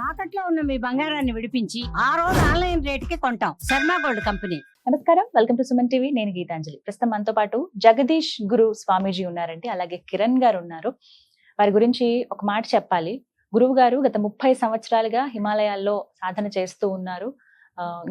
తాకట్లో ఉన్న మీ బంగారాన్ని విడిపించి ఆ రోజు ఆన్లైన్ రేటుకి కొంటాం. Sharma gold company. నమస్కారం, వెల్కమ్ టు సుమన్ టీవీ. నేను గీతాంజలి. ప్రస్తుతం మనతో పాటు జగదీష్ గురు స్వామీజీ ఉన్నారండి, అలాగే కిరణ్ గారు ఉన్నారు. వారి గురించి ఒక మాట చెప్పాలి. గురువు గారు గత 30 సంవత్సరాలుగా హిమాలయాల్లో సాధన చేస్తూ ఉన్నారు.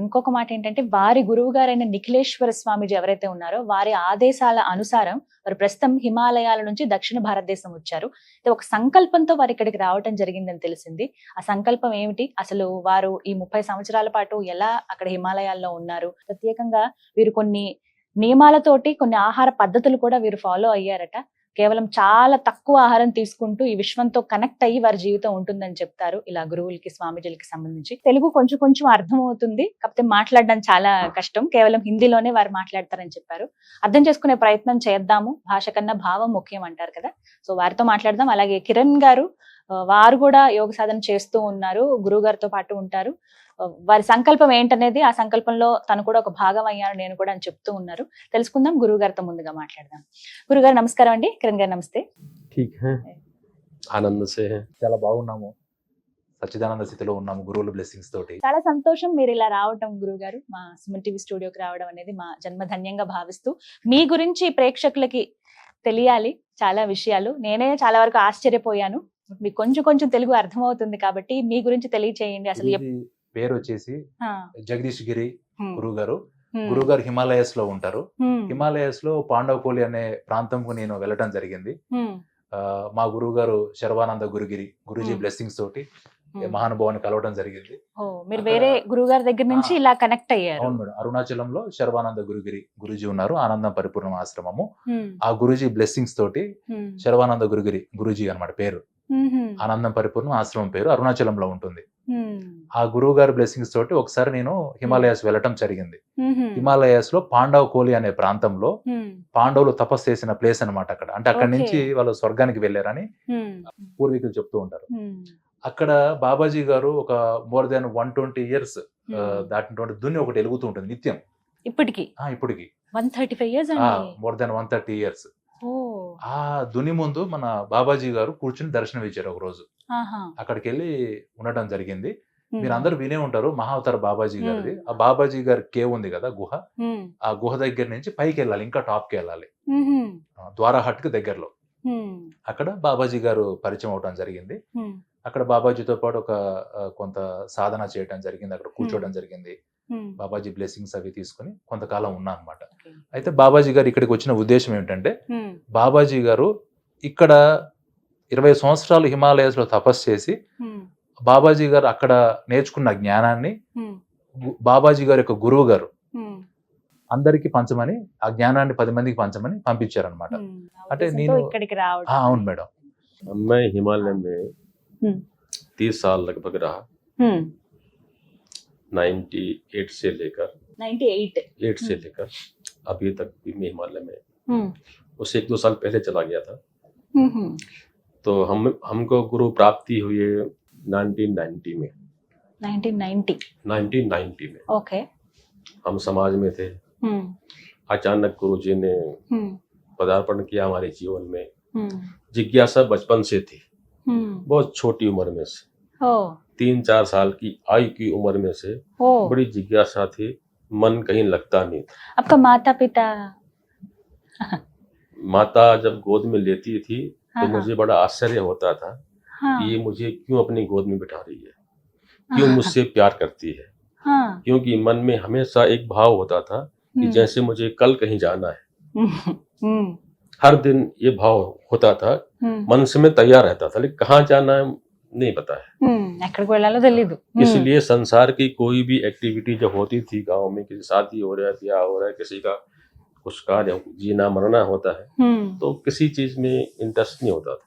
ఇంకొక మాట ఏంటంటే, వారి గురువు గారైన నిఖిలేశ్వర స్వామీజీ ఎవరైతే ఉన్నారో వారి ఆదేశాల అనుసారం వారు ప్రస్తుతం హిమాలయాల నుంచి దక్షిణ భారతదేశం వచ్చారు. ఒక సంకల్పంతో వారు ఇక్కడికి రావటం జరిగిందని తెలిసింది. ఆ సంకల్పం ఏమిటి, అసలు వారు ఈ 30 సంవత్సరాల పాటు ఎలా అక్కడ హిమాలయాల్లో ఉన్నారు, ప్రత్యేకంగా వీరు కొన్ని నియమాలతోటి కొన్ని ఆహార పద్ధతులు కూడా వీరు ఫాలో అయ్యారట. కేవలం చాలా తక్కువ ఆహారం తీసుకుంటూ ఈ విశ్వంతో కనెక్ట్ అయ్యి వారి జీవితం ఉంటుందని చెప్తారు. ఇలా గురువులకి స్వామీజీలకి సంబంధించి తెలుగు కొంచెం అర్థం అవుతుంది, కాకపోతే మాట్లాడడం చాలా కష్టం. కేవలం హిందీలోనే వారు మాట్లాడతారని చెప్పారు. అర్థం చేసుకునే ప్రయత్నం చేద్దాము, భాష కన్నా భావం ముఖ్యం అంటారు కదా. సో వారితో మాట్లాడదాం. అలాగే కిరణ్ గారు, వారు కూడా యోగ సాధన చేస్తూ ఉన్నారు, గురువు గారితో పాటు ఉంటారు. వారి సంకల్పం ఏంటనేది, ఆ సంకల్పంలో తను కూడా ఒక భాగం అయ్యాను నేను కూడా అని చెప్తూ ఉన్నారు. తెలుసుకుందాం. గురువు గారితో ముందుగా మాట్లాడదాం. గురుగారు నమస్కారం అండి. కిరణ్ గారు నమస్తే. ఆనంద్ సే చాలా బాగున్నాము, సచ్చిదానంద స్థితిలో ఉన్నాము గురువుల బ్లెస్సింగ్స్ తోటి. చాలా సంతోషం మీరు ఇలా రావటం, గురువు గారు మా సుమన్ టీవీ స్టూడియోకి రావడం అనేది మా జన్మధన్యంగా భావిస్తూ, మీ గురించి ప్రేక్షకులకి తెలియాలి చాలా విషయాలు. నేనే చాలా వరకు ఆశ్చర్యపోయాను. మీకు కొంచెం తెలుగు అర్థమవుతుంది కాబట్టి మీ గురించి తెలియచేయండి. అసలు పేరు వచ్చేసి జగదీష్ గిరి గురువు గారు. గురువు గారు హిమాలయస్ లో ఉంటారు. హిమాలయస్ లో పాండవకోలి అనే ప్రాంతంకు నేను వెళ్ళటం జరిగింది. మా గురువు గారు శర్వానంద గురుగిరి గురుజీ బ్లెస్సింగ్స్ తోటి మహానుభావాన్ని కలవడం జరిగింది. మీరు వేరే గురువు గారి దగ్గర నుంచి ఇలా కనెక్ట్ అయ్యారు? అవును మేడం. అరుణాచలంలో శర్వానంద గురుగిరి గురుజీ ఉన్నారు, ఆనందం పరిపూర్ణ ఆశ్రమము. ఆ గురుజీ బ్లెస్సింగ్స్ తోటి శర్వానంద గురుగిరి గురుజీ అన్నమాట పేరు. ఆనందం పరిపూర్ణ ఆశ్రమం పేరు అరుణాచలంలో ఉంటుంది. ఆ గురువు గారి బ్లెస్సింగ్స్ తోటి ఒకసారి నేను హిమాలయాస్ వెళ్ళటం జరిగింది. హిమాలయాస్ లో పాండవ కోలి అనే ప్రాంతంలో పాండవులు తపస్సు చేసిన ప్లేస్ అన్నమాట అక్కడ. అంటే అక్కడి నుంచి వాళ్ళు స్వర్గానికి వెళ్ళారని పూర్వీకులు చెప్తూ ఉంటారు. అక్కడ బాబాజీ గారు ఒక మోర్ దాన్ 120 years దాటినటువంటి దున్ని ఒకటి వెలుగుతూ ఉంటుంది నిత్యం. ఇప్పటికి 135 years, మోర్ దాన్ 130 years. ఆ దుని ముందు మన బాబాజీ గారు కూర్చుని దర్శనం ఇచ్చారు ఒక రోజు. అక్కడికి వెళ్ళి ఉండటం జరిగింది. మీరు అందరూ వినే ఉంటారు మహావతార బాబాజీ గారిది. ఆ బాబాజీ గారి కేవ్ ఉంది కదా, గుహ. ఆ గుహ దగ్గర నుంచి పైకి వెళ్ళాలి, ఇంకా టాప్ కి వెళ్ళాలి, ద్వారాహట్ కి దగ్గరలో. అక్కడ బాబాజీ గారు పరిచయం అవడం జరిగింది. అక్కడ బాబాజీతో పాటు ఒక కొంత సాధన చేయడం జరిగింది, అక్కడ కూర్చోవడం జరిగింది. బాబాజీ బ్లెస్సింగ్స్ అవి తీసుకుని కొంతకాలం ఉన్నా అనమాట. అయితే బాబాజీ గారు ఇక్కడికి వచ్చిన ఉద్దేశం ఏమిటంటే, బాబాజీ గారు ఇక్కడ 20 సంవత్సరాలు హిమాలయాస్ లో తపస్సు చేసి బాబాజీ గారు అక్కడ నేర్చుకున్న జ్ఞానాన్ని బాబాజీ గారి యొక్క గురువు గారు అందరికి పంచమని, ఆ జ్ఞానాన్ని 10 మందికి పంచమని పంపించారనమాట. అంటే నేను అవును మేడం. मैं हिमालय में 30 साल लगभग रहा। 98 से लेकर 8 से लेकर अभी तक भी मैं हिमालय में, उससे 1-2 साल पहले चला गया था। तो हमको गुरु प्राप्ति हुई है 1990 में। 1990 में ओके। हम समाज में थे। अचानक गुरु जी ने पदार्पण किया हमारे जीवन में। जिज्ञासा बचपन से थी, बहुत छोटी उम्र में से, 3-4 साल की आयु की उम्र में से बड़ी जिज्ञासा थी, मन कहीं लगता नहीं था। आपका माता पिता? माता जब गोद में लेती थी तो मुझे बड़ा आश्चर्य होता था कि ये मुझे क्यों अपनी गोद में बिठा रही है, क्यों मुझसे प्यार करती है। क्योंकि मन में हमेशा एक भाव होता था कि जैसे मुझे कल कहीं जाना है। हर दिन ये भाव होता था, मन से मैं तैयार रहता था, लेकिन कहाँ जाना है नहीं पता है। इसलिए संसार की कोई भी एक्टिविटी जब होती थी गांव में, किसी शादी हो रहा है, ब्याह हो रहा है, किसी का कुछ कार्य जीना मरना होता है, तो किसी चीज में इंटरेस्ट नहीं होता था।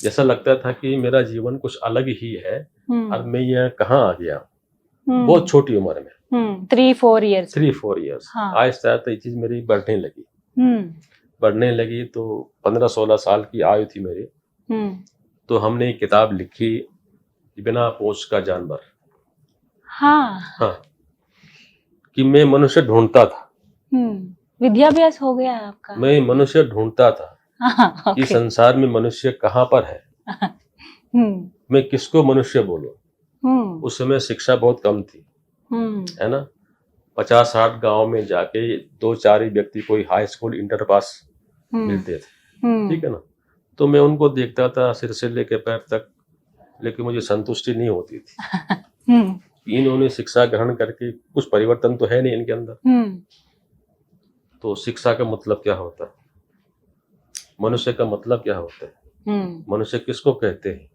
जैसा लगता था कि मेरा जीवन कुछ अलग ही है और मैं यहाँ कहाँ आ गया। बहुत छोटी उम्र में 3-4 years। आहिस्ता आहिस्ता ये चीज मेरी बढ़ने लगी। तो 15-16 साल की आयु थी मेरी, तो हमने एक किताब लिखी, बिना पूंछ का जानवर। हाँ, कि मैं मनुष्य ढूंढता था। विद्याभ्यास हो गया आपका? मैं मनुष्य ढूंढता था कि संसार में मनुष्य कहाँ पर है। मैं किसको मनुष्य बोलूं। हम्म उस समय शिक्षा बहुत कम थी, है ना। 50-60 गांव में जाके 2-4 ही व्यक्ति कोई हाई स्कूल इंटर पास मिलते थे, ठीक है ना। तो मैं उनको देखता था सिर से लेकर पैर तक, लेकिन मुझे संतुष्टि नहीं होती थी। इन्होंने शिक्षा ग्रहण करके कुछ परिवर्तन तो है नहीं इनके अंदर। तो शिक्षा का मतलब क्या होता है, मनुष्य का मतलब क्या होता है, मनुष्य किसको कहते हैं,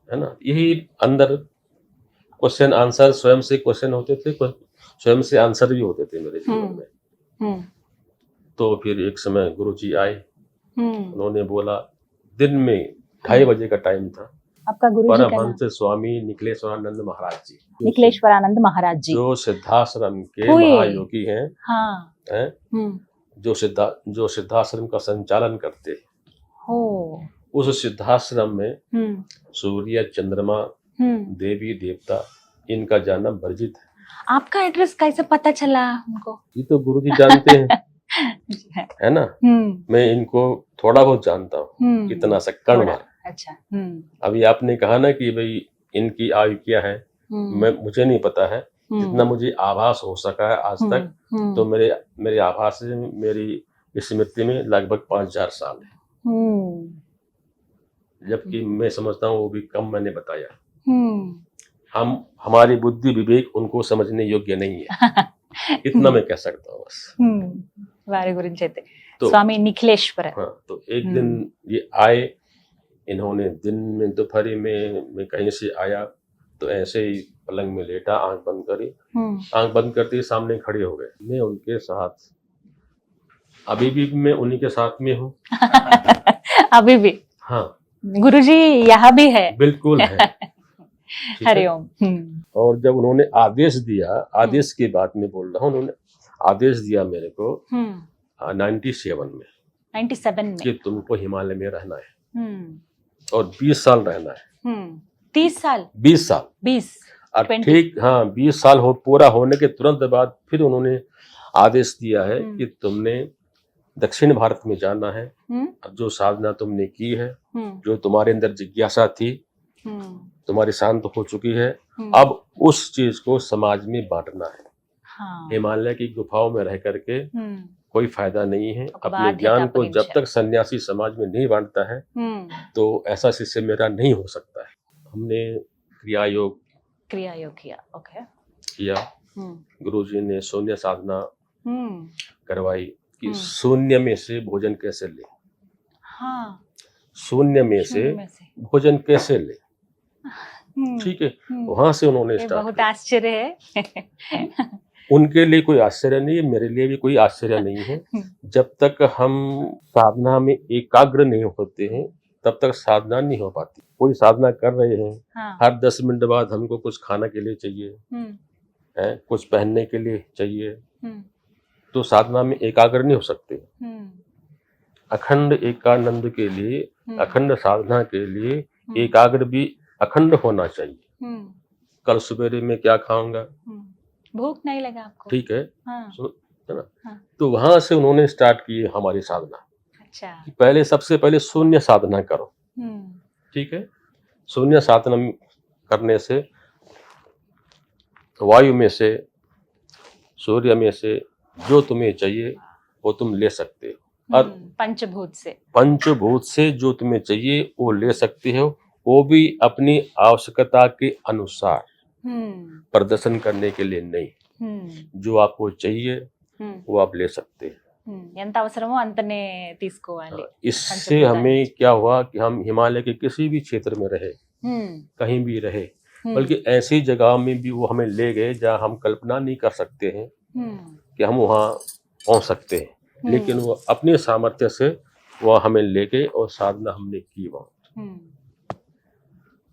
है ना। यही अंदर क्वेश्चन आंसर, स्वयं से क्वेश्चन होते थे, स्वयं से आंसर भी होते थे मेरे जीवन में। तो फिर एक समय गुरुजी आए, उन्होंने बोला, दिन में 2:30 बजे का टाइम था। आपका गुरुजी का नाम? परमहंस स्वामी निखिलेश्वरानंद महाराज जी, निखिलेश्वरानंद महाराज जी, जो सिद्धाश्रम के हुए। महायोगी हैं, हाँ। हैं, जो सिद्धाश्रम का संचालन करते हैं। हो। उस सिद्धाश्रम में सूर्य, चंद्रमा, देवी देवता, इनका जानना वर्जित है। आपका एड्रेस कैसे पता चला उनको? ये तो गुरुजी जानते हैं, है ना। मैं इनको थोड़ा बहुत जानता हूँ, इतना सा कण भर। अच्छा। अभी आपने कहा ना कि भाई इनकी आयु क्या है, मुझे नहीं पता है। जितना मुझे आभास हो सका है आज तक, तो मेरे आभास से मेरी स्मृति में लगभग 5000 साल है, जबकि मैं समझता हूँ वो भी कम मैंने बताया। हमारी बुद्धि विवेक उनको समझने योग्य नहीं है, इतना मैं कह सकता हूँ बस। वारे गुरुजी అయితే तो स्वामी निखिलेश्वर। हाँ, तो एक दिन ये आए, इन्होंने दिन में दोपहर में मैं कहीं से आया तो ऐसे ही पलंग में लेटा, आंख बंद करी, आंख बंद करते ही सामने खड़े हो गए। मैं उनके साथ, अभी भी मैं उन्हीं के साथ में हूँ। अभी भी? हाँ, गुरुजी यहाँ भी है? बिल्कुल है। हरिओम। और जब उन्होंने आदेश दिया, आदेश की बात में बोल रहा हूँ, उन्होंने आदेश दिया मेरे को 97 में कि तुमको हिमालय में रहना है और 20 साल रहना है। 30 साल? 20 साल। 20 ठीक, हाँ, 20 साल पूरा होने के तुरंत बाद फिर उन्होंने आदेश दिया है कि तुमने दक्षिण भारत में जाना है। जो साधना तुमने की है, जो तुम्हारे अंदर जिज्ञासा थी, तुम्हारी शांत हो चुकी है, अब उस चीज को समाज में बांटना है। हाँ। हिमालय की गुफाओं में रह करके कोई फायदा नहीं है। अपने ज्ञान को जब तक सन्यासी समाज में नहीं बांटता है, तो ऐसा शिष्य मेरा नहीं हो सकता है। हमने क्रिया योग किया, ओके, किया। गुरुजी ने शून्य साधना करवाई कि शून्य में से भोजन कैसे ले। हाँ, शून्य में से भोजन कैसे ले, ठीक है। वहां से उन्होंने स्टार्ट। बहुत आश्चर्य है। उनके लिए कोई आश्चर्य नहीं है, मेरे लिए भी कोई आश्चर्य नहीं है। जब तक हम साधना में एकाग्र नहीं होते हैं, तब तक साधना नहीं हो पाती। कोई साधना कर रहे हैं, हाँ। हर 10 मिनट बाद हमको कुछ खाना के लिए चाहिए, है, कुछ पहनने के लिए चाहिए, तो साधना में एकाग्र नहीं हो सकते। अखंड एकानंद के लिए, अखंड साधना के लिए एकाग्र भी अखंड होना चाहिए। कल सवेरे में क्या खाऊंगा, भूख नहीं लगा आपको, ठीक है, हाँ। है ना। हाँ। तो वहां से उन्होंने स्टार्ट की हमारी साधना। अच्छा। पहले सबसे पहले शून्य साधना करो, ठीक है। शून्य साधना करने से वायु में से, सूर्य में से जो तुम्हें चाहिए वो तुम ले सकते हो। और पंचभूत से जो तुम्हें चाहिए वो ले सकते हो, वो भी अपनी आवश्यकता के अनुसार, प्रदर्शन करने के लिए नहीं। जो आपको चाहिए वो आप ले सकते हैं। ఎంత అవసరమో అంతనే తీసుకోవాలి। इससे हमें क्या हुआ कि हम हिमालय के किसी भी क्षेत्र में रहे, कहीं भी रहे, बल्कि ऐसी जगह में भी वो हमें ले गए जहाँ हम कल्पना नहीं कर सकते हैं कि हम वहाँ पहुँच सकते हैं। लेकिन वो अपने सामर्थ्य से वो हमें ले गए और साधना हमने की वहाँ।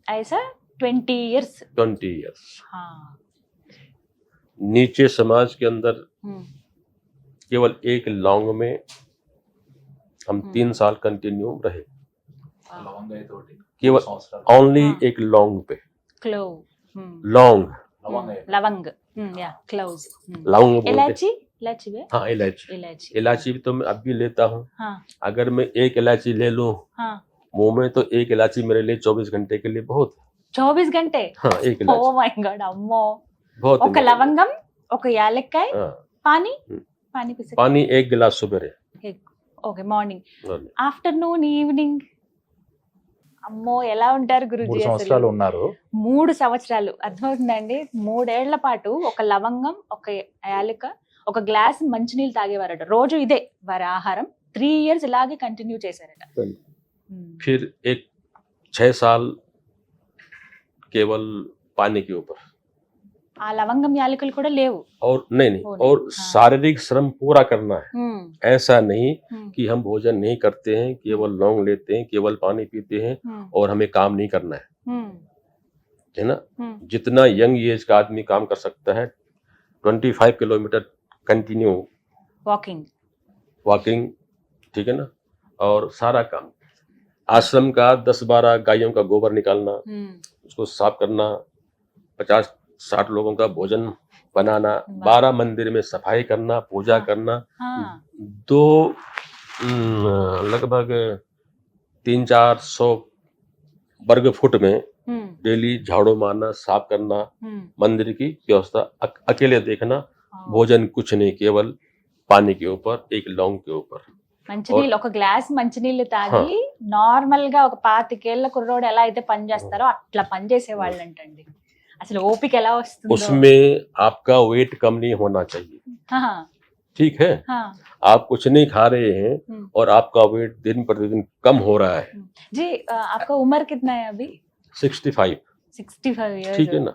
ऐसा 20 इयर्स। हाँ। नीचे समाज के अंदर केवल एक लौंग में हम 3 साल कंटिन्यू रहे, केवल ओनली एक लौंग पे। लौंग, लवंग, या क्लोव्स, लौंग बोलते। इलायची, हाँ, इलायची भी तो मैं अब भी लेता हूँ। हाँ। अगर मैं एक इलायची ले लूं, हाँ। मुंह में तो एक इलायची मेरे लिए 24 घंटे के लिए बहुत है। 24 గంటే हाँ, एक ఓ इलायची మై గాడ్ అమ్మో बहुत है ఒక मेरे लिए। లవంగం ఒక యాలక్కాయ हाँ, పానీ हम्म। పానీ పిసి पानी 1 गिलास सुबह ఓకే మార్నింగ్ ఆఫ్టర్నూన్ ఈవినింగ్ అమ్మో ఎలా ఉంటారు 3 గురుజీ సంవత్సరాలు అసలు ఉన్నారు. 3 సంవత్సరాలు అర్థమవుతుందండి 3 ఏళ్ల పాటు ఒక లవంగం ఒక యాలక ఒక గ్లాస్ మంచినీళ్ళు తాగేవారట రోజు ఇదే వారి ఆహారం 3 ఇయర్స్ ఇలాగే కంటిన్యూ చేశారట फिर एक 6 साल केवल पानी के ऊपर ఆ లవంగం యాలకులు కూడా లేవు और नहीं वो नहीं, और हाँ। शारीरिक श्रम पूरा करना है। హ్మ్, ऐसा नहीं హ్మ్, कि हम भोजन नहीं करते हैं, केवल लौंग लेते हैं, केवल पानी पीते हैं హ్మ్, और हमें काम नहीं करना హ్మ్, है ना। హ్మ్. जितना यंग एज का आदमी काम कर सकता है 25 किलोमीटर कंटिन्यू వాకింగ్ वॉकिंग, ठीक है ना, और सारा काम आश्रम का 10-12 गायों का गोबर निकालना, హ్మ్, उसको साफ करना, 50-60 लोगों का भोजन बनाना, वाह। 12 मंदिर में सफाई करना, पूजा हाँ। करना, ఆ, 2 लगभग 300-400 वर्ग फुट में హ్మ్, डेली झाड़ू मारना, साफ करना, హ్మ్. मंदिर की व्यवस्था अकेले देखना, ఆ. भोजन कुछ नहीं, केवल पानी के ऊपर, एक लौंग के ऊपर। మంచినీళ్ళు ఒక గ్లాస్ మంచినీళ్ళు తాగి నార్మల్ గా ఒక 25 కుర్రోడు ఎలా అయితే పని చేస్తారో అట్లా పని చేసే వాళ్ళు అంటండి అసలు ఓపిక ఎలా వస్తుందో उसमें आपका वेट कम नहीं होना चाहिए, हाँ, ठीक है। हाँ, आप कुछ नहीं खा रहे हैं हम्म। और आपका वेट दिन प्रतिदिन कम हो रहा है, जी आपका उम्र कितना है अभी 65, 65 इयर्स ठीक है ना।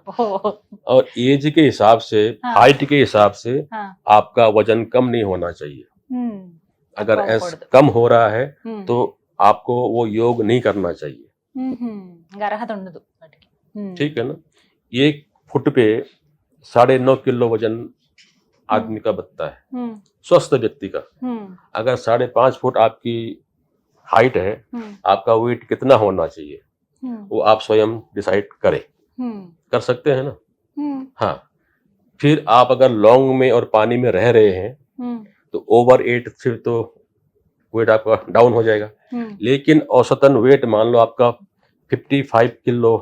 और एज के हिसाब से, हाँ। हाइट के हिसाब से हाँ, आपका वजन कम नहीं होना चाहिए। हम्म, अगर तక్కువ ऐसा అవ్వకూడదు. कम हो रहा है हम्म, तो आपको वो योग नहीं करना चाहिए, ఇంకా అర్హత ఉండదు వాటికి. ठीक है ना। एक फुट पे 9.5 किलो वजन आदमी का बनता है, हम्म, स्वस्थ व्यक्ति का। हम्म, अगर 5.5 फुट आपकी हाइट है, हम्म, आपका वेट कितना होना चाहिए हम्म, वो आप स्वयं डिसाइड करें, हम्म, कर सकते हैं ना। हम्म, हाँ, फिर आप अगर लौंग में और पानी में रह रहे हैं हम्म, तो ओवर 8 फिर तो वेट आपका डाउन हो जाएगा। हम्म, लेकिन औसतन वेट मान लो आपका 55 किलो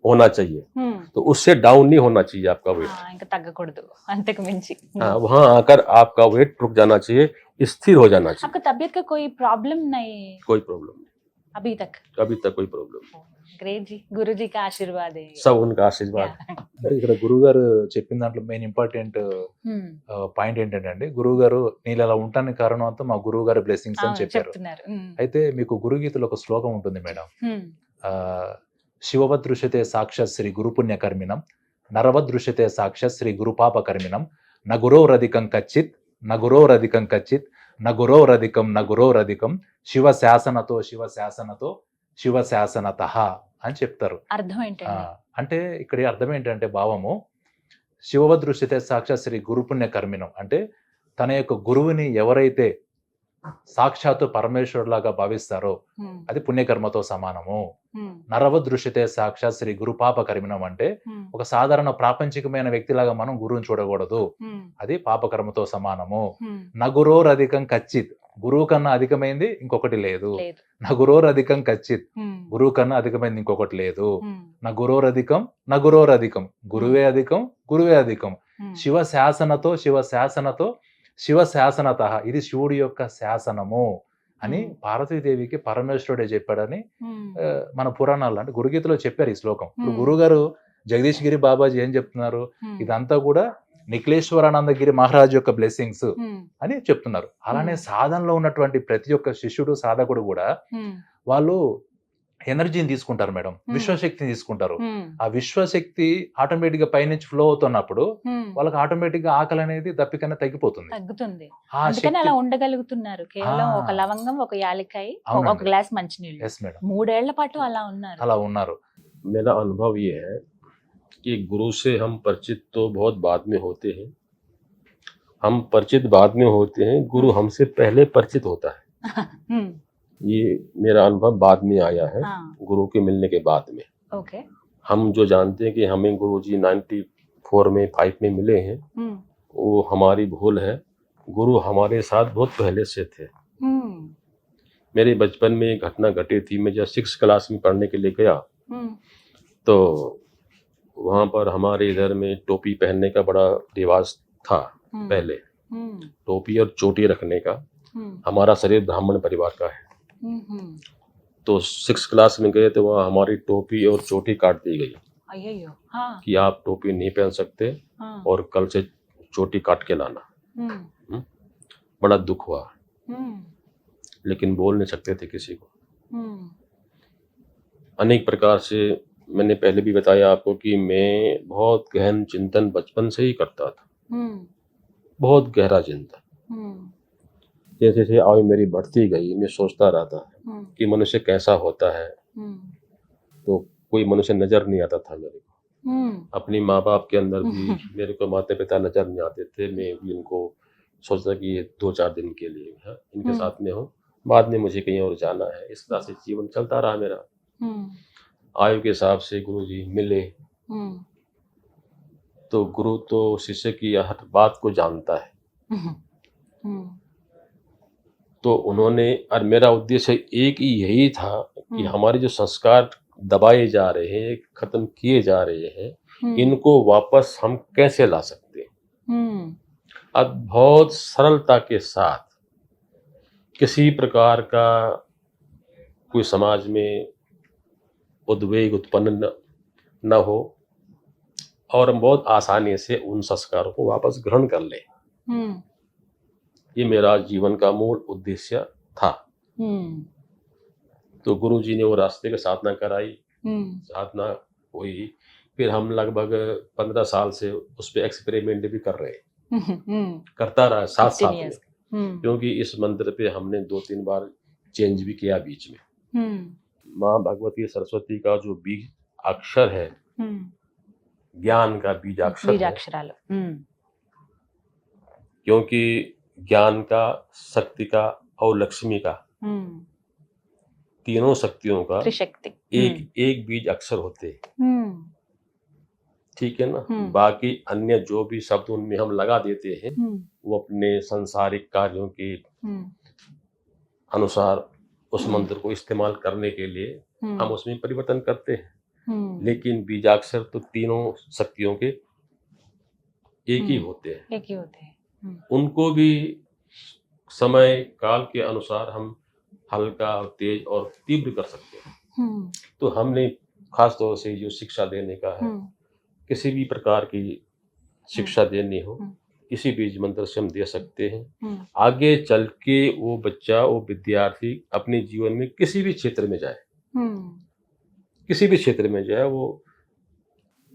होना चाहिए, हम्म. तो उससे डाउन नहीं होना चाहिए आपका वेट। ఇంకా తగ్గకూడదు అంతకు మించి. हाँ, वहां आकर आपका वेट रुक जाना चाहिए, स्थिर हो जाना चाहिए। आपका तबीयत का कोई प्रॉब्लम नहीं कोई प्रॉब्लम नहीं, अभी तक? अभी तक कोई प्रॉब्लम नहीं, ग्रेट जी, गुरु जी का आशीर्वाद है. सब उनका आशीर्वाद। అంటే ఇక్కడ గురువు గారు చెప్పిన దాంట్లో మెయిన్ ఇంపార్టెంట్ Hmm. పాయింట్ ఏంటంటే అండి, గురువు గారు నేను ఇలా ఉంటానికి కారణం అంతా మా గురువు గారి బ్లెస్సింగ్స్ అని అవును, చెప్పారు. చెప్తున్నారు. అయితే మీకు గురుగీతలో ఒక శ్లోకం ఉంటుంది మేడం, Hmm. శివవదృశ్యతే సాక్షాత్ శ్రీ గురుపుణ్యకర్మిణం, నరవదృశ్యతే సాక్షాత్ శ్రీ గురుపాపకర్మిణం, నగురోరధికం కచ్చిత్, నగురోరధికం కచ్చిత్, నగురోరధికం నగురోరధికం, శివ శాసనతో శివ శాసనతో శివ శాసనత అని చెప్తారు. అర్థం ఆ, ఏంటండి? అంటే ఇక్కడ అర్థం ఏంటంటే భావము, శివవదృశ్యతే సాక్షాత్ శ్రీ గురుపుణ్యకర్మిణం అంటే తన యొక్క గురువుని ఎవరైతే సాక్షాత్తు పరమేశ్వరులాగా భావిస్తారో Hmm. అది పుణ్యకర్మతో సమానము. Hmm. నరవదృశ్యతే సాక్షాత్ శ్రీ గురుపాపకర్మిణం అంటే Hmm. ఒక సాధారణ ప్రాపంచికమైన వ్యక్తిలాగా మనం గురువుని చూడకూడదు, Hmm. అది పాపకర్మతో సమానము. Hmm. నగురోరధికం కచ్చిత్, గురువు కన్నా అధికమైంది ఇంకొకటి లేదు. లేదు. నగురోరధికం కచ్చిత్, Hmm. గురువు కన్నా అధికమైంది ఇంకొకటి లేదు. Hmm. నగురోరధికం నగురోరధికం, గురువే అధికం గురువే అధికం, Hmm. శివ శాసనతో శివ శాసనతో శివ శాసనత, ఇది శివుడి యొక్క శాసనము అని పార్వతీదేవికి పరమేశ్వరుడే చెప్పాడని Hmm. మన పురాణాల్లో అంటే గురుగీతలో చెప్పారు ఈ శ్లోకం. ఇప్పుడు Hmm. గురువు గారు జగదీష్ గిరి బాబాజీ ఏం చెప్తున్నారు, Hmm. ఇదంతా కూడా నిఖిలేశ్వరానందగిరి మహారాజ్ యొక్క బ్లెస్సింగ్స్ Hmm. అని చెప్తున్నారు. అలానే సాధనలో ఉన్నటువంటి ప్రతి ఒక్క శిష్యుడు సాధకుడు కూడా Hmm. వాళ్ళు ఎనర్జీని తీసుకుంటారు మేడం, Hmm. విశ్వశక్తిని తీసుకుంటారు. Hmm. ఆ విశ్వశక్తి ఆటోమేటిక్ గా పైనుంచి ఫ్లో అవుతున్నప్పుడు Hmm. వాళ్ళకి ఆటోమేటిక్ గా ఆకలి అనేది దప్పికన్నా తగ్గిపోతుంది. తగ్గుతుంది. ఆ అందుకని శక్తి అలా ఉండగలుగుతున్నారు. కేవలం ఆ. ఒక లవంగం, ఒక యాలక్కాయ, ఒక అవునండి. గ్లాస్ మంచినీళ్ళు. ఎస్ మేడం, 3 ఏళ్ల పాటు అలా ఉన్నారు. అలా ఉన్నారు. मेरा अनुभव ये है कि गुरु से हम परिचित तो बहुत बाद में होते हैं, हम परिचित बाद में होते हैं, गुरु हमसे पहले परिचित होता है। Hmm. ये मेरा अनुभव बाद में आया है, हाँ. गुरु के मिलने के बाद में। ఓకే. हम जो जानते हैं कि हमें गुरुजी 94 में 5 में मिले हैं, Hmm. वो हमारी भूल है। गुरु हमारे साथ बहुत पहले से थे। Hmm. मेरे बचपन में एक घटना घटी थी। मैं जब 6 क्लास में पढ़ने के लिए गया हम्म तो वहाँ पर हमारे इधर में टोपी पहनने का बड़ा रिवाज था पहले, टोपी और चोटी रखने का। हमारा शरीर ब्राह्मण परिवार का है, तो 6 क्लास में गए तो वहाँ हमारी टोपी और चोटी काट दी गई अय्यो हाँ कि आप टोपी नहीं पहन सकते हाँ और कल से चोटी काट के लाना। हम्म बड़ा दुख हुआ, हम्म लेकिन बोल नहीं सकते थे किसी को। हम्म अनेक प्रकार से मैंने पहले भी बताया आपको कि मैं बहुत गहन चिंतन बचपन से ही करता था, हम्म बहुत गहरा चिंतन। हम्म जैसे जैसे आयु मेरी बढ़ती गई मैं सोचता रहता कि मनुष्य कैसा होता है, तो कोई मनुष्य नजर नहीं आता था मेरे को। अपनी माँ बाप के अंदर भी मेरे को माता पिता नजर नहीं आते थे। मैं भी उनको सोचता कि ये 2-4 दिन के लिए है, इनके साथ में हूँ, बाद में मुझे कहीं और जाना है। इस तरह से जीवन चलता रहा मेरा। आयु के हिसाब से गुरु जी मिले, तो गुरु तो शिष्य की हर बात को जानता है। तो उन्होंने, और मेरा उद्देश्य एक ही यही था कि हमारे जो संस्कार दबाए जा रहे हैं, खत्म किए जा रहे हैं, इनको वापस हम कैसे ला सकते हैं। अब बहुत सरलता के साथ, किसी प्रकार का कोई समाज में उद्वेग उत्पन्न न हो और हम बहुत आसानी से उन संस्कारों को वापस ग्रहण कर ले। ये मेरा जीवन का मूल उद्देश्य था। तो गुरु जी ने वो रास्ते की साधना कराई, साधना हुई, फिर हम लगभग 15 साल से उस पर एक्सपेरिमेंट भी कर रहे हैं, करता रहा साथ साथ में, क्योंकि इस मंत्र पे हमने 2-3 बार चेंज भी किया बीच में। माँ भगवती सरस्वती का जो बीज अक्षर है, ज्ञान का बीजाक्षर है, क्योंकि ज्ञान का, शक्ति का और लक्ष्मी का, तीनों शक्तियों का त्रिशक्ति एक बीज अक्षर होते हैं। ठीक है ना। बाकी अन्य जो भी शब्द उनमें हम लगा देते हैं, वो अपने सांसारिक कार्यों के अनुसार उस मंत्र को इस्तेमाल करने के लिए हम उसमें परिवर्तन करते हैं। लेकिन बीजाक्षर तो तीनों शक्तियों के एक ही होते हैं। उनको भी समय काल के अनुसार हम हल्का, तेज और तीव्र कर सकते हैं। तो हमने खास तौर से जो शिक्षा देने का है, किसी भी प्रकार की शिक्षा देनी हो, इसी बीज मंत्र से हम दे सकते हैं। आगे चल के वो बच्चा, वो विद्यार्थी अपने जीवन में किसी भी क्षेत्र में जाए, किसी भी क्षेत्र में जाए, वो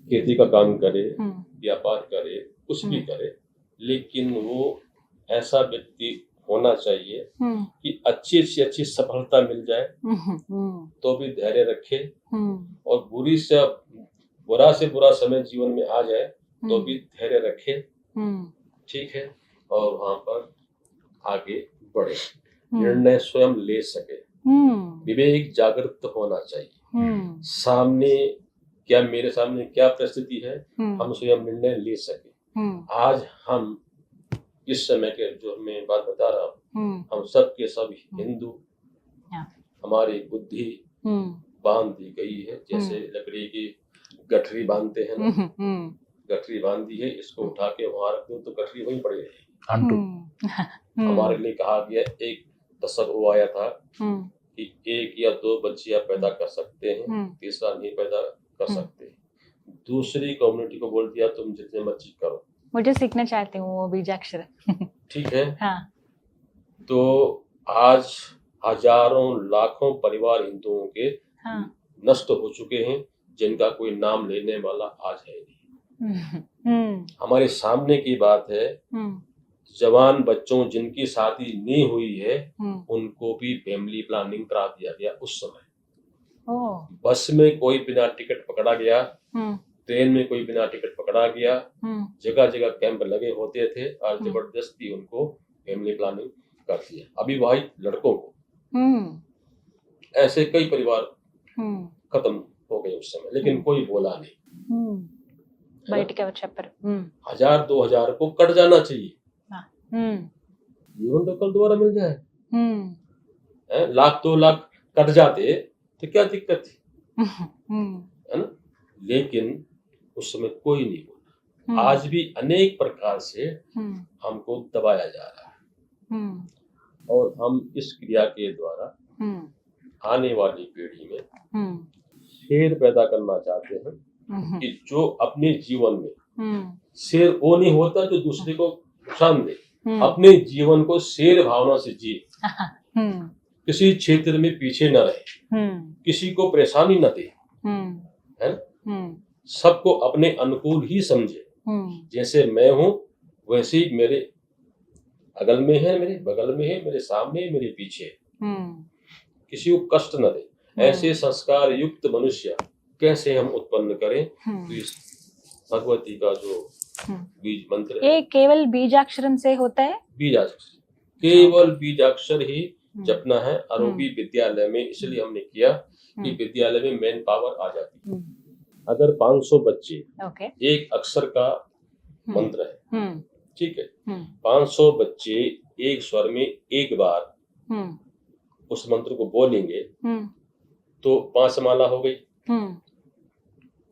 खेती का काम करे, व्यापार करे, कुछ भी करे, लेकिन वो ऐसा व्यक्ति होना चाहिए कि अच्छी से अच्छी सफलता मिल जाए तो भी धैर्य रखे, और बुरा से बुरा समय जीवन में आ जाए तो भी धैर्य रखे। ठीक है, और वहां पर आगे बढ़े, निर्णय स्वयं ले सके, विवेक जागृत होना चाहिए। सामने क्या, मेरे सामने क्या परिस्थिति है, हम स्वयं निर्णय ले सके। आज हम इस समय के जो मैं बात बता रहा हूँ, हम सब के सब हिंदू, हमारी बुद्धि बांध दी गई है, जैसे लकड़ी की गठरी बांधते हैं ना, गठरी बांध दी है, इसको उठा के वहां रख दो तो गठरी वहीं पड़ी रहेगी। हमारे लिए कहा गया, एक दशक वो आया था कि 1 या 2 बच्चियां पैदा कर सकते हैं, तीसरा नहीं पैदा कर सकते। दूसरी कम्युनिटी को बोल दिया तुम जितने मर्जी करो। मुझे सीखना चाहती हूँ वो बीजाक्षर। ठीक है। हाँ। तो आज हजारों लाखों परिवार हिंदुओं के नष्ट हो चुके हैं, जिनका कोई नाम लेने वाला आज है नहीं। हमारे सामने की बात है, जवान बच्चों जिनकी शादी नहीं हुई है, उनको भी फैमिली प्लानिंग करा दिया गया उस समय। बस में कोई बिना टिकट पकड़ा गया, ट्रेन में कोई बिना टिकट पकड़ा गया, जगह जगह कैंप लगे होते थे और जबरदस्ती उनको फैमिली प्लानिंग कर दिया। अभी भाई लड़कों को, ऐसे कई परिवार खत्म हो गए उस समय, लेकिन कोई बोला नहीं। पर 1000-2000 को कट जाना चाहिए, जीवन तो कल दोबारा मिल जाए। लाख 2 लाख कट जाते तो क्या दिक्कत थी, हम्म, है ना। लेकिन उस समय कोई नहीं बोला। हम्म, आज भी अनेक प्रकार से हम्म, हमको दबाया जा रहा है, हम्म, और हम इस क्रिया के द्वारा हम्म, आने वाली पीढ़ी में हम्म, शेर पैदा करना चाहते हैं हम्म, कि जो अपने जीवन में हम्म, शेर वो नहीं होता जो दूसरे को नुकसान दे, हम्म, अपने जीवन को शेर भावना से जिए, हम्म, किसी क्षेत्र में पीछे न रहे, हम्म, किसी को परेशानी न दे, हम्म, है ना? हम्म, सबको अपने अनुकूल ही समझे। हम्म, जैसे मैं हूं वैसे ही मेरे अगल में है, मेरे बगल में है, मेरे सामने है, मेरे पीछे है। हम्म, किसी को कष्ट न दे। ऐसे संस्कार युक्त मनुष्य कैसे हम उत्पन्न करें, तो इस भगवती का जो बीज मंत्र है, ये केवल बीजाक्षरम से होता है? बीजाक्षर, केवल बीजाक्षर ही जपना है। आरोग्य हम्म, विद्यालय में इसलिए हमने किया कि विद्यालय में मेन पावर आ जाती है। हम्म, अगर 500 बच्चे ओके, एक अक्षर का मंत्र है, हम्म, ठीक है, हम्म, 500 बच्चे एक स्वर में एक बार हम्म, उस मंत्र को बोलेंगे हम्म, तो 5 माला हो गई, हम्म,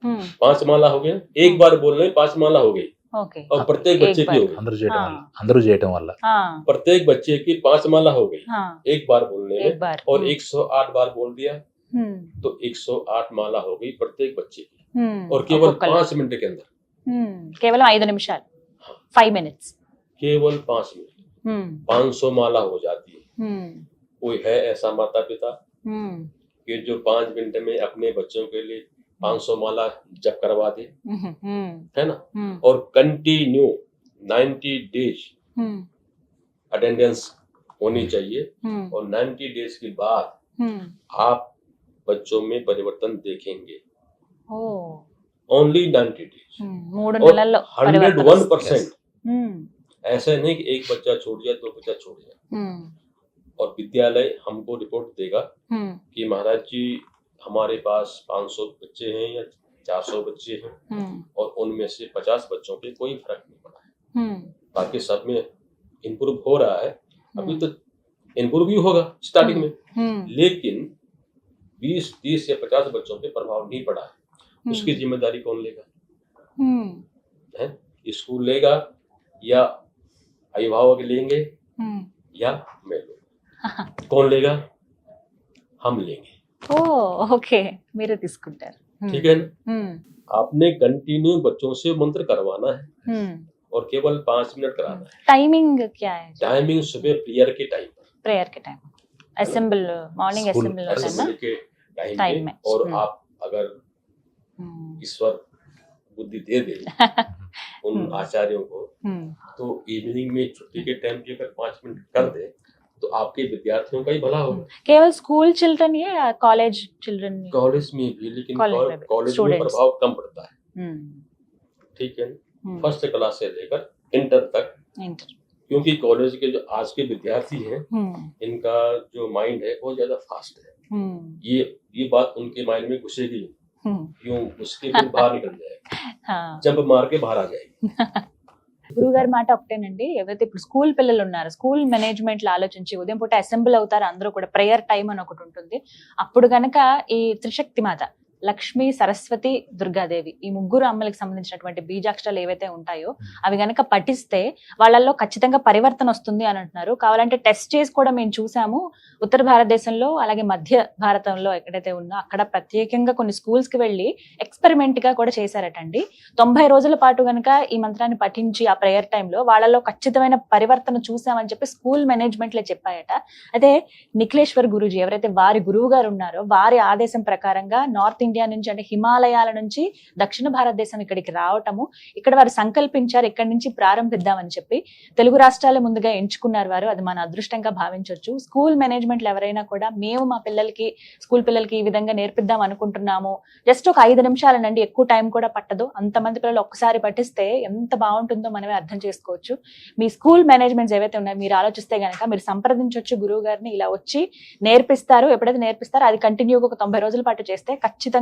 हम्म, 5 माला हो गई, एक बार बोलने में 5 माला हो गई, ओके, और प्रत्येक एक बच्चे की बार। हो गई, అందరూ చేయటం వల్ల हाँ, प्रत्येक बच्चे की 5 माला हो गई हाँ, एक बार बोलने एक में, बार, और 108 बार बोल दिया हम्म, तो 108 माला हो गई प्रत्येक बच्चे की, हम्म, और केवल ఒక్కొక్కళ్ళు. 5 मिनट के अंदर, కేవలం 5 నిమిషాలు, 5 minutes. केवल 5 मिनट 500 माला हो जाती है। कोई है ऐसा माता पिता कि जो 5 मिनट में अपने बच्चों के लिए 500 माला जप करवा दे, है ना, और कंटिन्यू 90 डेज अटेंडेंस होनी चाहिए, और 90 डेज के बाद आप बच्चों में परिवर्तन देखेंगे। ओनली 90 डेज, 3 और నెలల్లో 101%। ऐसा नहीं कि एक बच्चा छूट जाए तो बच्चा छूट जाए। और विद्यालय हमको रिपोर्ट देगा कि महाराज जी हमारे पास 500 बच्चे हैं या 400 बच्चे हैं, और उनमें से 50 बच्चों पे कोई फर्क नहीं पड़ा है, बाकी सब में इम्प्रूव हो रहा है। अभी तो इम्प्रूव ही होगा स्टार्टिंग में, लेकिन 20, 30 या 50 बच्चों पे प्रभाव नहीं पड़ा है। उसकी जिम्मेदारी कौन लेगा? है स्कूल लेगा, या अभिभावक लेंगे, या मैं लूंगा? कौन लेगा? हम लेंगे। ఓకే, మీరే తీసుకుంటారు. ठीक है ना। आपने कंटिन्यू बच्चों से मंत्र करवाना है, और केवल 5 मिनट कराना है। टाइमिंग क्या है? टाइमिंग सुबह प्रेयर के टाइम पर, प्रेयर के time, assemble, morning School assemble होता है ना, असेंबली के टाइम टाइम में। में। और आप अगर ईश्वर बुद्धि दे दे उन आचार्यों को, तो इवनिंग में छुट्टी के टाइम पे अगर 5 मिनट कर दे तो आपके विद्यार्थियों का ही भला होगा। केवल स्कूल चिल्ड्रन या कॉलेज चिल्ड्रन? कॉलेज में भी, लेकिन कॉलेज में भी, कॉलेज में students। प्रभाव कम पड़ता है, ठीक है। फर्स्ट क्लास से लेकर इंटर तक, क्योंकि कॉलेज के जो आज के विद्यार्थी हैं इनका जो माइंड है वो ज्यादा फास्ट है। ये बात उनके माइंड में घुसेगी, यूं उसके फिर बाहर निकल जाएगा, जंप मार के बाहर आ जाएगी। గురుగారి మాట ఒకటేనండి, ఎవరైతే ఇప్పుడు స్కూల్ పిల్లలు ఉన్నారో స్కూల్ మేనేజ్మెంట్ లో ఆలోచించి ఉదయం పూట అసెంబ్లీ అవుతారు అందరూ కూడా, ప్రేయర్ టైం అని ఒకటి ఉంటుంది. అప్పుడు గనక ఈ త్రిశక్తి మాత లక్ష్మి, సరస్వతి, దుర్గాదేవి ఈ ముగ్గురు అమ్మలకు సంబంధించినటువంటి బీజాక్షరాలు ఏవైతే ఉంటాయో అవి గనక పఠిస్తే వాళ్ళల్లో ఖచ్చితంగా పరివర్తన వస్తుంది అని అంటున్నారు. కావాలంటే టెస్ట్ చేసి కూడా మేము చూసాము ఉత్తర భారతదేశంలో, అలాగే మధ్య భారతంలో ఎక్కడైతే ఉన్నా అక్కడ ప్రత్యేకంగా కొన్ని స్కూల్స్ కి వెళ్ళి ఎక్స్పెరిమెంట్ గా కూడా చేశారటండి. 90 రోజుల పాటు గనక ఈ మంత్రాన్ని పఠించి ఆ ప్రేయర్ టైంలో వాళ్ళలో ఖచ్చితమైన పరివర్తన చూసామని చెప్పి స్కూల్ మేనేజ్మెంట్ లో చెప్పాయట. అదే నిఖిలేశ్వర్ గురూజీ ఎవరైతే వారి గురువు గారు ఉన్నారో వారి ఆదేశం ప్రకారంగా నార్త్ ఇండియా నుంచి, అంటే హిమాలయాల నుంచి దక్షిణ భారతదేశం ఇక్కడికి రావటము, ఇక్కడ వారు సంకల్పించారు ఇక్కడి నుంచి ప్రారంభిద్దామని చెప్పి. తెలుగు రాష్ట్రాలు ముందుగా ఎంచుకున్నారు వారు, అది మన అదృష్టంగా భావించవచ్చు. స్కూల్ మేనేజ్మెంట్లు ఎవరైనా కూడా మేము మా పిల్లలకి, స్కూల్ పిల్లలకి ఈ విధంగా నేర్పిద్దాం అనుకుంటున్నాము, జస్ట్ ఒక 5 నిమిషాలనండి, ఎక్కువ టైం కూడా పట్టదు, అంతమంది పిల్లలు ఒక్కసారి పఠిస్తే ఎంత బాగుంటుందో మనమే అర్థం చేసుకోవచ్చు. మీ స్కూల్ మేనేజ్మెంట్స్ ఏవైతే ఉన్నాయో మీరు ఆలోచిస్తే గనక మీరు సంప్రదించవచ్చు గురువు గారిని, ఇలా వచ్చి నేర్పిస్తారు. ఎప్పుడైతే నేర్పిస్తారో అది కంటిన్యూగా ఒక 90 రోజుల పాటు చేస్తే ఖచ్చితంగా